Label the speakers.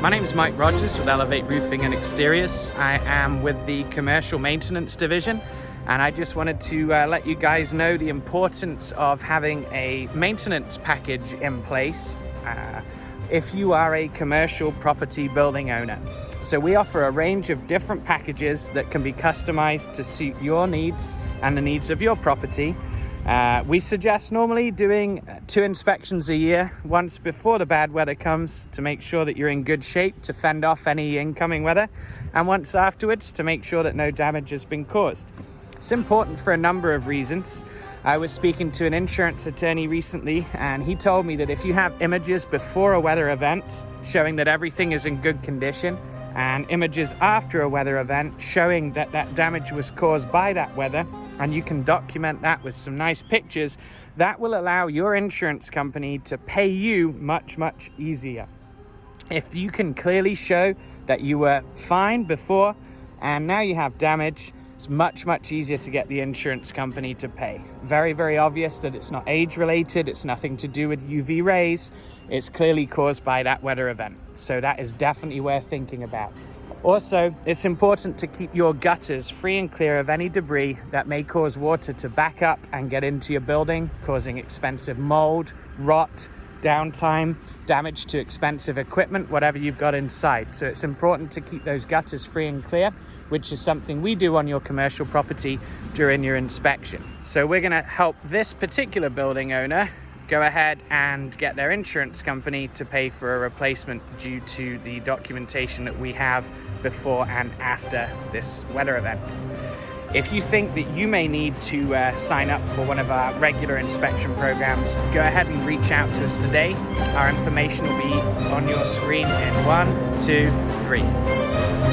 Speaker 1: My name is Mike Rogers with Elevate Roofing and Exteriors. I am with the Commercial Maintenance Division, and I just wanted to let you guys know the importance of having a maintenance package in place if you are a commercial property building owner. So we offer a range of different packages that can be customized to suit your needs and the needs of your property. We suggest normally doing 2 inspections a year, once before the bad weather comes to make sure that you're in good shape to fend off any incoming weather, and once afterwards to make sure that no damage has been caused. It's important for a number of reasons. I was speaking to an insurance attorney recently, and he told me that if you have images before a weather event showing that everything is in good condition, and images after a weather event showing that that damage was caused by that weather, and you can document that with some nice pictures, that will allow your insurance company to pay you much easier. If you can clearly show that you were fine before and now you have damage, it's much easier to get the insurance company to pay. Very obvious that it's not age related, it's nothing to do with UV rays, it's clearly caused by that weather event. So that is definitely worth thinking about. Also, it's important to keep your gutters free and clear of any debris that may cause water to back up and get into your building, causing expensive mold, rot, downtime, damage to expensive equipment, whatever you've got inside. So it's important to keep those gutters free and clear, which is something we do on your commercial property during your inspection. So we're going to help this particular building owner go ahead and get their insurance company to pay for a replacement due to the documentation that we have before and after this weather event. If you think that you may need to sign up for one of our regular inspection programs, go ahead and reach out to us today. Our information will be on your screen in 1, 2, 3.